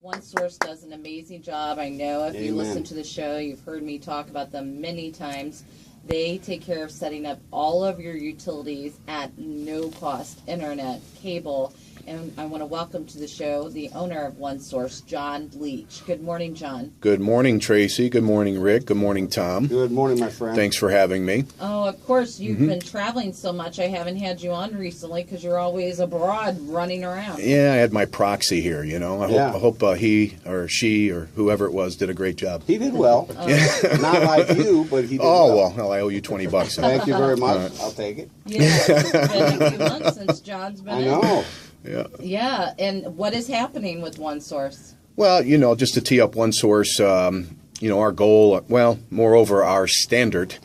OneSource does an amazing job. I know if you Amen. listen to the show, you've heard me talk about them many times. They take care of setting up all of your utilities at no cost, internet, cable. And I want to welcome to the show the owner of OneSource, John Leach. Good morning, John. Good morning, Tracy. Good morning, Rick. Good morning, Tom. Good morning, my friend. Thanks for having me. Oh, of course, you've been traveling so much. I haven't had you on recently because you're always abroad running around. Yeah, I had my proxy here, you know. I hope he or she or whoever it was did a great job. He did well. Not like you, but he did well. Well, I owe you $20. Thank you very much. I'll take it. Yeah, it's been a few months since John's been I in. know. Yeah. Yeah, and what is happening with OneSource? Well, you know, just to tee up OneSource, you know, our goal, moreover, our standard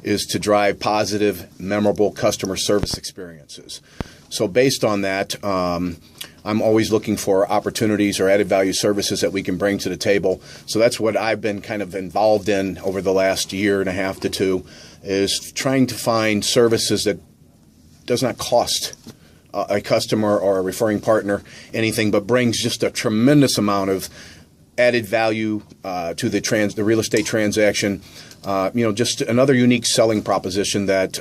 is to drive positive, memorable customer service experiences. So based on that, I'm always looking for opportunities or added value services that we can bring to the table. So that's what I've been kind of involved in over the last year and a half to two, is trying to find services that does not cost a customer or a referring partner anything, but brings just a tremendous amount of added value to the real estate transaction. You know, just another unique selling proposition that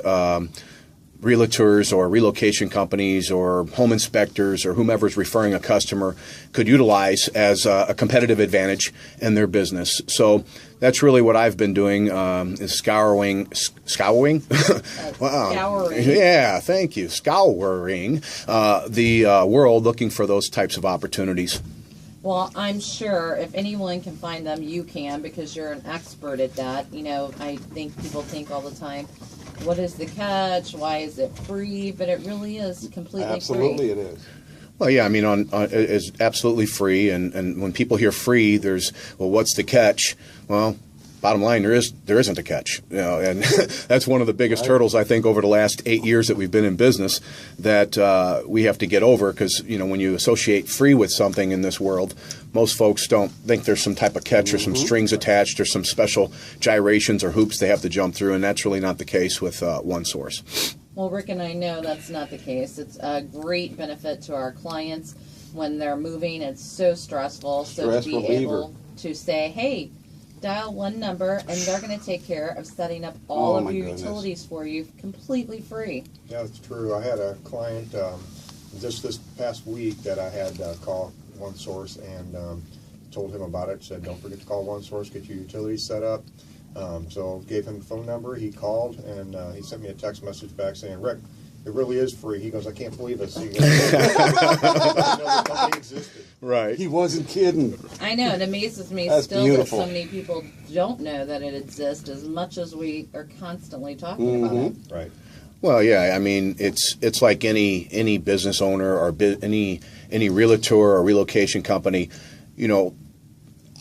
realtors or relocation companies or home inspectors or whomever's referring a customer could utilize as a competitive advantage in their business. So that's really what I've been doing, is scouring? Wow. Scouring. Yeah, thank you. Scouring the world, looking for those types of opportunities. Well, I'm sure if anyone can find them, you can, because you're an expert at that. You know, I think people think all the time, what is the catch? Why is it free? But it really is completely Absolutely free. it is. Well, yeah, I mean, it's absolutely free, and when people hear free, there's, well, what's the catch? Well, bottom line, there isn't a catch, you know, and that's one of the biggest hurdles, I think, over the last 8 years that we've been in business that we have to get over, because, you know, when you associate free with something in this world, most folks don't think there's some type of catch or some strings attached or some special gyrations or hoops they have to jump through, and that's really not the case with OneSource. Well, Rick and I know that's not the case. It's a great benefit to our clients when they're moving. It's so stressful. So Stress to be reliever. able to say, hey, dial one number, and they're going to take care of setting up all Oh, of my your goodness. utilities for you completely free. Yeah, that's true. I had a client just this past week that I had call OneSource and told him about it. Said, don't forget to call OneSource, get your utilities set up. So gave him the phone number. He called and he sent me a text message back saying, Rick, it really is free. He goes, I can't believe it. So he goes, I didn't know the company existed. Right. He wasn't kidding. I know, it amazes me That's still beautiful. that so many people don't know that it exists as much as we are constantly talking about it. Right. Well, yeah, I mean, it's like any business owner or any realtor or relocation company, you know.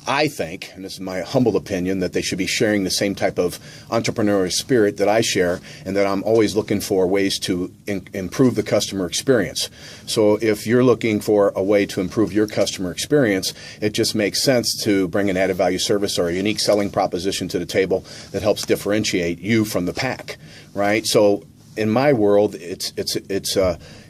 I think, and this is my humble opinion, that they should be sharing the same type of entrepreneurial spirit that I share, and that I'm always looking for ways to improve the customer experience. So if you're looking for a way to improve your customer experience, it just makes sense to bring an added value service or a unique selling proposition to the table that helps differentiate you from the pack, right? So in my world,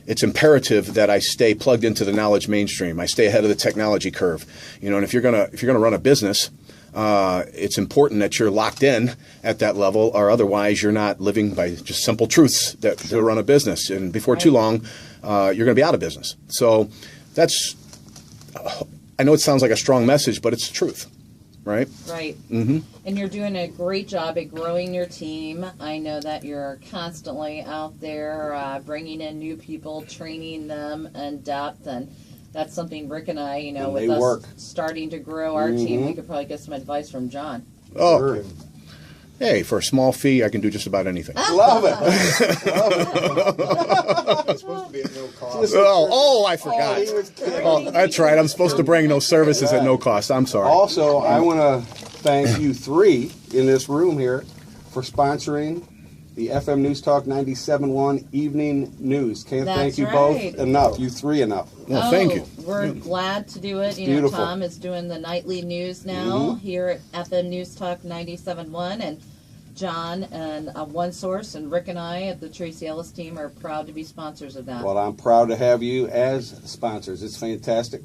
it's imperative that I stay plugged into the knowledge mainstream. I stay ahead of the technology curve, you know. And if you're gonna run a business, it's important that you're locked in at that level, or otherwise you're not living by just simple truths that to run a business. And before too long, you're going to be out of business. So that's. I know it sounds like a strong message, but it's the truth. Right? Right. Mm-hmm. And you're doing a great job at growing your team. I know that you're constantly out there bringing in new people, training them in depth, and that's something Rick and I, you know, with us starting to grow our team, we could probably get some advice from John. Oh, Sure. Hey, for a small fee, I can do just about anything. Love it. It's supposed to be at no cost. I forgot. he was kidding. Oh, that's right. I'm supposed to bring those services at no cost. I'm sorry. Also, I want to thank you three in this room here for sponsoring the FM News Talk 97.1 Evening News. Can't That's thank you right. both enough. You three enough. Well, thank you. We're glad to do it. You Beautiful. know, Tom is doing the nightly news now here at FM News Talk 97.1, and John and OneSource and Rick and I at the Tracy Ellis team are proud to be sponsors of that. Well, I'm proud to have you as sponsors. It's fantastic.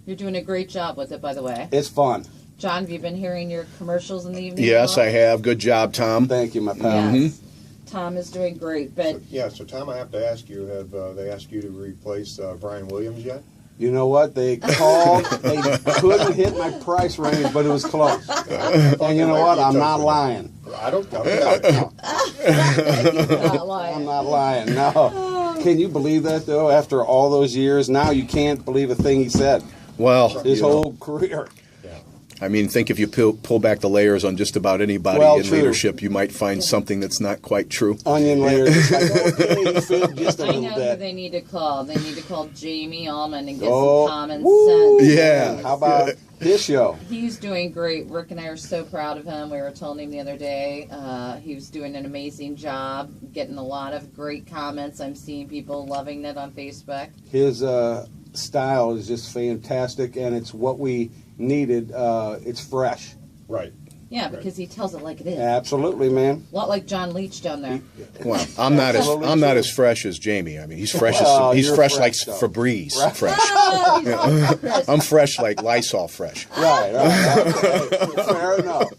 You're doing a great job with it, by the way. It's fun. John, have you been hearing your commercials in the evening? Yes, I have. Good job, Tom. Thank you, my pal. Yes. Tom is doing great, but So Tom, I have to ask you, have they asked you to replace Brian Williams yet? You know what? They called. They couldn't hit my price range, but it was close. And you know what? I'm not lying. I don't doubt it. he's not I'm lying. not lying. No. Can you believe that, though? After all those years, now you can't believe a thing he said. Well, His you know, whole career. I mean, think if you pull back the layers on just about anybody Well, in true. leadership, you might find something that's not quite true. Onion layers. It's like, okay, you fib just a I little know who bit. they need to call. They need to call Jamie Allman and get Oh, some common woo. sense. Yeah. How about his show? He's doing great. Rick and I are so proud of him. We were telling him the other day he was doing an amazing job, getting a lot of great comments. I'm seeing people loving it on Facebook. His style is just fantastic, and it's what we needed. It's fresh. Right. Yeah, because he tells it like it is. Absolutely, man. A lot like John Leach down there. Well, I'm not Absolutely as fresh as Jamie. I mean, he's fresh Well, as he's you're fresh fresh, like though. Febreze Right. fresh. Oh, he's all Chris. I'm fresh like Lysol fresh. Right. Okay. Fair enough.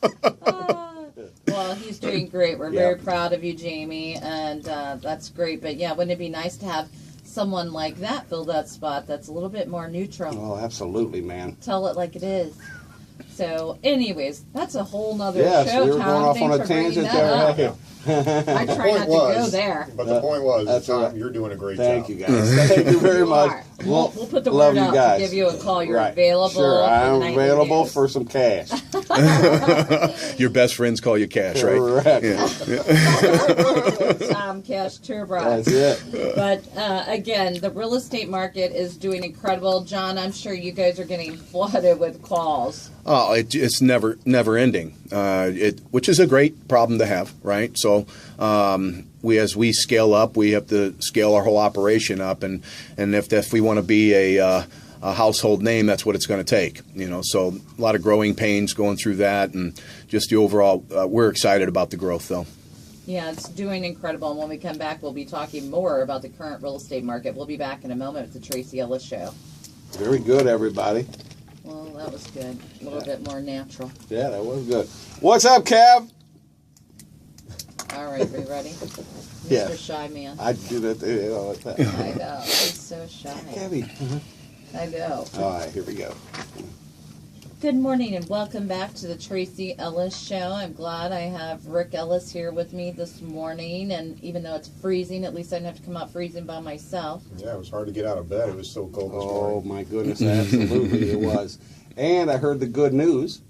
Well, he's doing great. We're Yeah. very proud of you, Jamie, and that's great. But yeah, wouldn't it be nice to have someone like that fill that spot that's a little bit more neutral? Oh, absolutely, man. Tell it like it is. So, anyways, that's a whole nother Yes, show, we were Tom. going off Thanks on a for bringing tangent that up. there. Hey. I try not to go there. But the point was, That's Tom, right. you're doing a great Thank job. you, guys. Thank you very You much. are. We'll put the Love word you out guys. to give you a call. You're Right. available. Sure, for I'm nightly available news. for some cash. Your best friends call you Cash, right? Correct. Tom Cash Turbrock. That's it. But again, the real estate market is doing incredible. John, I'm sure you guys are getting flooded with calls. Oh, it's never ending. Which is a great problem to have, right? So as we scale up, we have to scale our whole operation up, and if we want to be a household name, that's what it's going to take. So a lot of growing pains going through that, and just the overall. We're excited about the growth, though. Yeah, it's doing incredible. And when we come back, we'll be talking more about the current real estate market. We'll be back in a moment with the Tracy Ellis Show. Very good, everybody. Well, that was good. A little bit more natural. Yeah, that was good. What's up, Kev? All right, we ready? Yeah. Mr. Shy Man. I do that. I know. He's so shy. Kevy. I know. All right, here we go. Good morning and welcome back to the Tracy Ellis Show. I'm glad I have Rick Ellis here with me this morning, and even though it's freezing, at least I didn't have to come out freezing by myself. Yeah, it was hard to get out of bed. It was so cold this Oh, morning. my goodness, absolutely it was. And I heard the good news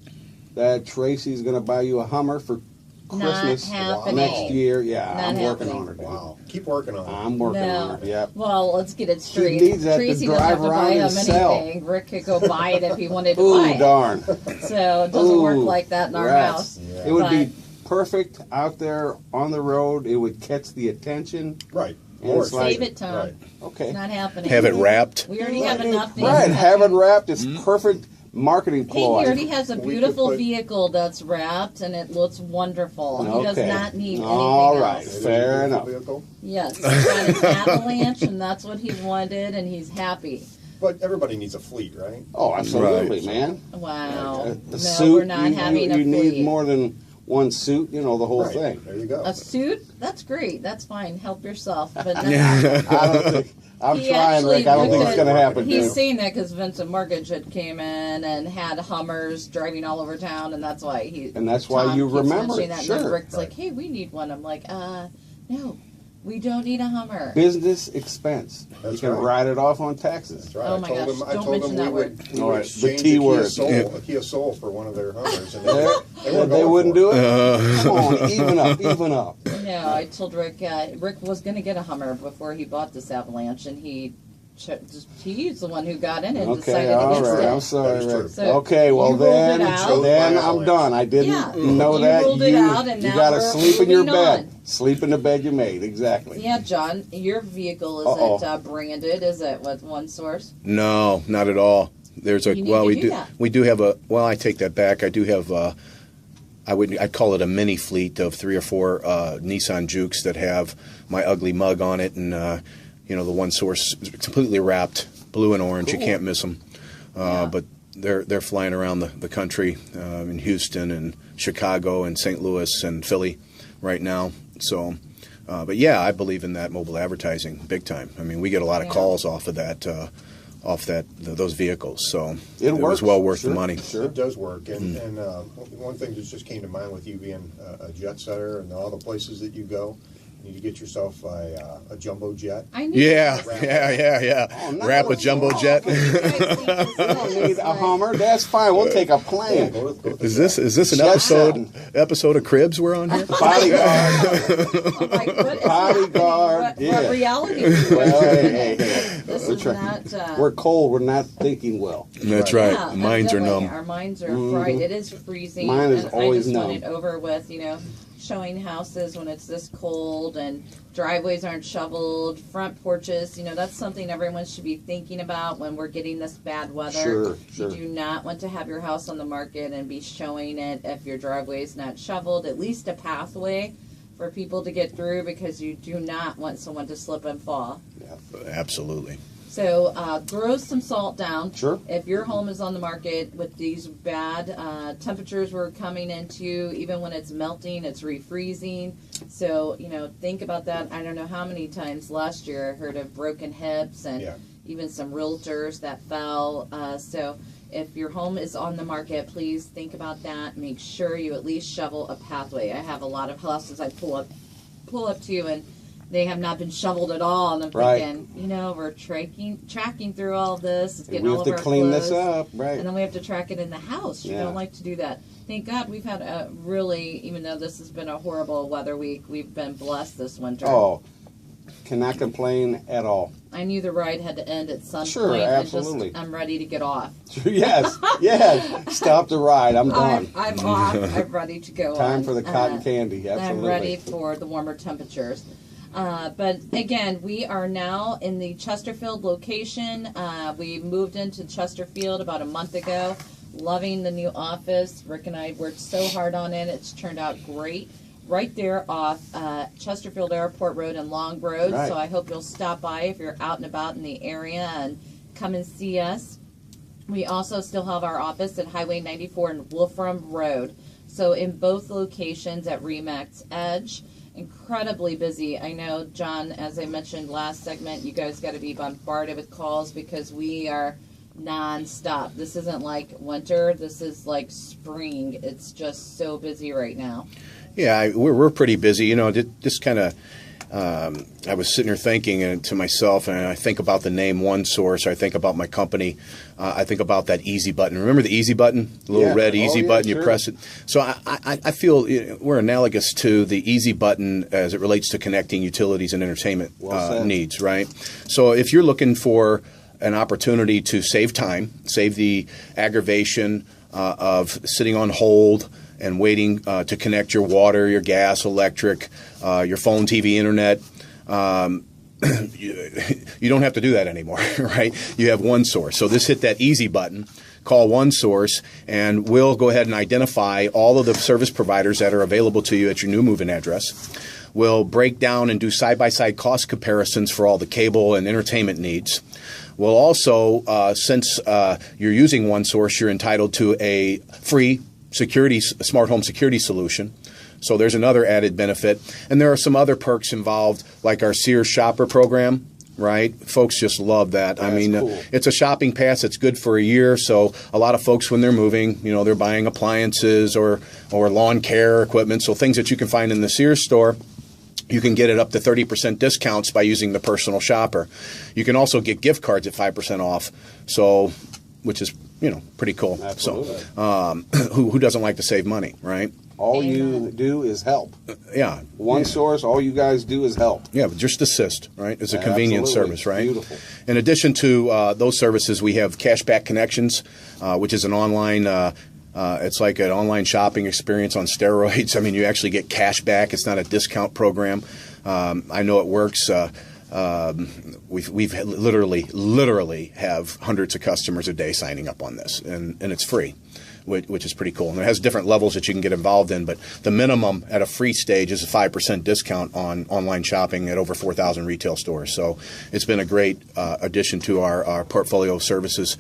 that Tracy's going to buy you a Hummer for Christmas Not happening. next year. Yeah, Not I'm working happening. on it. Dude. Wow. Keep working on it. I'm working No. on it. Yep. Well, let's get it straight. needs that to Tracy doesn't have drive to around buy him and sell. anything. Rick could go buy it if he wanted to buy Ooh, it. darn. So it doesn't work Ooh, like that in our rats. house. Yeah. It would be But- perfect out there on the road. It would catch the attention. Right. And More it's like- Save it, Tom. Right. Okay. It's not happening. Have it wrapped. We already have enough things. Right, have it wrapped. It's Mm-hmm. perfect marketing He ploy. already has a We could beautiful put- vehicle that's wrapped and it looks wonderful. He does Okay. not need anything All right. else. It is Fair a enough. vehicle. Yes, he's got an avalanche and that's what he wanted and he's happy. But everybody needs a fleet, right? Oh, absolutely, Right. man. Wow. A No, suit, we're not having a you fleet. need more than one suit, the whole Right. thing. There you go. A suit? That's great. That's fine. Help yourself. But I don't think, I'm He trying, actually Rick. I don't think looked it's at- going to happen, he's dude. saying that because Vincent Mortgage had came in and had Hummers driving all over town, and that's why he. And that's why Tom you keeps remember mentioning it, that. And then sure. Rick's like, "Hey, we need one." I'm like, no, we don't need a Hummer." Business expense. You That's can right. write it off on taxes. That's right. Oh my I told gosh, him, I don't told mention him that we word. would, we All would right, the exchange T a Kia word. Soul, Yeah. a Kia Soul for one of their Hummers. And They wouldn't do it? Come on, even up, even up. No, I told Rick. Rick was going to get a Hummer before he bought this Avalanche, and he's the one who got in and Okay, decided all against right. it. I'm sorry, That is Rick. true. So Okay, well you ruled then, it out. then I'm Avalanche. done. I didn't Yeah. know You that. ruled it out, and you now got to we're sleep in your moving bed. on. Sleep in the bed you made. Exactly. Yeah, John, your vehicle Uh-oh. isn't branded, is it, with One Source? No, not at all. There's a You need well, to we do do that. we do have a well. I take that back. I do have. I'd call it a mini fleet of 3 or 4 Nissan Jukes that have my ugly mug on it, and the One Source completely wrapped, blue and orange. You Cool. can't miss them. but they're flying around the country in Houston and Chicago and St. Louis and Philly right now. So, but yeah, I believe in that mobile advertising big time. I mean, we get a lot of calls off of that. Those vehicles, so it was well worth the money. Sure. It does work, and one thing that just came to mind with you being a jet setter and all the places that you go, you need to get yourself a jumbo jet. I knew Yeah. Oh, no, Wrap a jumbo jet. We don't need a Hummer. That's fine. We'll take a plane. Go with the Is jet. this an episode of Cribs we're on here? Bodyguard. Bodyguard, What yeah. reality? Well, hey. This We're is trying. not. We're cold. We're not thinking well. That's right. Yeah, Minds are definitely. numb. Our minds are fried. It is freezing. Mine is and always I just numb. want it over with, showing houses when it's this cold and driveways aren't shoveled, front porches. That's something everyone should be thinking about when we're getting this bad weather. Sure. You do not want to have your house on the market and be showing it if your driveway is not shoveled, at least a pathway for people to get through, because you do not want someone to slip and fall. Absolutely. So throw some salt down. Sure. If your home is on the market with these bad temperatures we're coming into, even when it's melting, it's refreezing. So, think about that. I don't know how many times last year I heard of broken hips and even some realtors that fell. So if your home is on the market, please think about that. Make sure you at least shovel a pathway. I have a lot of houses I pull up to, and they have not been shoveled at all, and I'm thinking, we're tracking through all of this. It's getting We all have of to our clean clothes, this up, right? and then we have to track it in the house. You don't like to do that. Thank God we've had a really, even though this has been a horrible weather week, we've been blessed this winter. Oh, cannot complain at all. I knew the ride had to end at some Sure, point. absolutely. I'm ready to get off. Yes. Stop the ride. I'm done. I'm off. I'm ready to go. Time on. for the cotton candy. Absolutely. I'm ready for the warmer temperatures. But again, we are now in the Chesterfield location. We moved into Chesterfield about a month ago. Loving the new office. Rick and I worked so hard on it. It's turned out great. Right there off Chesterfield Airport Road and Long Road. Right. So I hope you'll stop by if you're out and about in the area and come and see us. We also still have our office at Highway 94 and Wolfram Road. So in both locations at Remax Edge. Incredibly busy. I know, John, as I mentioned last segment, you guys got to be bombarded with calls because we are nonstop. This isn't like winter. This is like spring. It's just so busy right now. Yeah, we're pretty busy. Just kind of. I was sitting here thinking to myself, and I think about the name OneSource. I think about my company. I think about that easy button. Remember the easy button? The little red easy button. Sure. You press it. So I feel we're analogous to the easy button as it relates to connecting utilities and entertainment needs, right? So if you're looking for an opportunity to save time, save the aggravation of sitting on hold and waiting to connect your water, your gas, electric, your phone, TV, internet. You don't have to do that anymore, right? You have OneSource. So this hit that easy button, call OneSource, and we'll go ahead and identify all of the service providers that are available to you at your new move-in address. We'll break down and do side-by-side cost comparisons for all the cable and entertainment needs. We'll also, since you're using OneSource, you're entitled to a free smart home security solution. So there's another added benefit. And there are some other perks involved, like our Sears Shopper program, right? Folks just love that. That's cool. It's a shopping pass. It's good for a year. So a lot of folks, when they're moving, they're buying appliances or lawn care equipment. So things that you can find in the Sears store, you can get it up to 30% discounts by using the personal shopper. You can also get gift cards at 5% off. So, which is, pretty cool. Absolutely. So, who doesn't like to save money, right? All you do is help. Yeah. OneSource, all you guys do is help. Yeah, but just assist, right? It's a convenient Absolutely. service, right? Beautiful. In addition to those services, we have Cashback Connections, which is an online, it's like an online shopping experience on steroids. I mean, you actually get cash back. It's not a discount program. I know it works. We've literally have hundreds of customers a day signing up on this, and it's free, which is pretty cool. And it has different levels that you can get involved in, but the minimum at a free stage is a 5% discount on online shopping at over 4,000 retail stores. So it's been a great addition to our portfolio of services.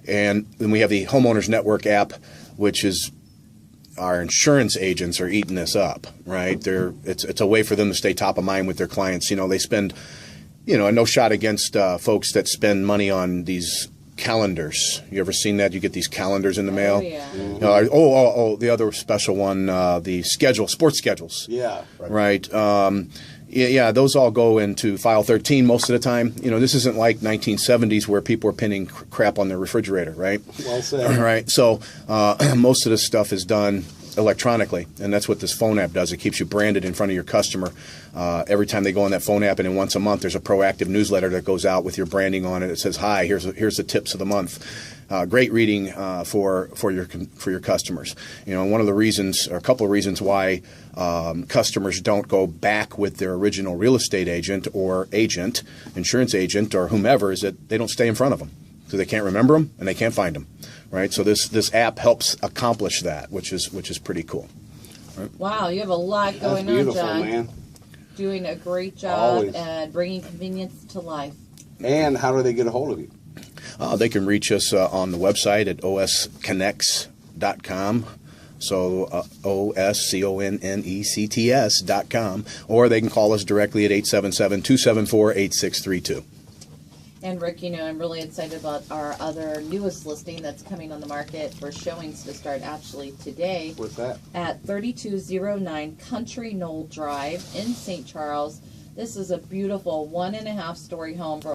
And then we have the Homeowners Network app, which is our insurance agents are eating this up, right? It's a way for them to stay top of mind with their clients. You know, they spend, you know, no shot against folks that spend money on these calendars. You ever seen that? You get these calendars in the mail. Oh, yeah. The other special one, the sports schedules. Yeah. Right. Yeah, those all go into file 13 most of the time. You know, this isn't like 1970s where people were pinning crap on their refrigerator, right? Well said. Right. So most of this stuff is done electronically, and that's what this phone app does. It keeps you branded in front of your customer. Every time they go on that phone app, and then once a month, there's a proactive newsletter that goes out with your branding on it. It says, "Hi, here's the tips of the month." Great reading for your customers. You know, and one of the reasons, or a couple of reasons why customers don't go back with their original real estate agent or insurance agent, or whomever, is that they don't stay in front of them because they can't remember them and they can't find them. Right. So this app helps accomplish that, which is pretty cool. Right? Wow, you have a lot That's going on, beautiful, John. man. Doing a great job Always. and bringing convenience to life. And how do they get a hold of you? They can reach us on the website at osconnects.com. So OSCONNECTS.com, or they can call us directly at 877-274-8632. And Rick, you know, I'm really excited about our other newest listing that's coming on the market for showings to start actually today What's that? at 3209 Country Knoll Drive in St. Charles. This is a beautiful 1.5-story home for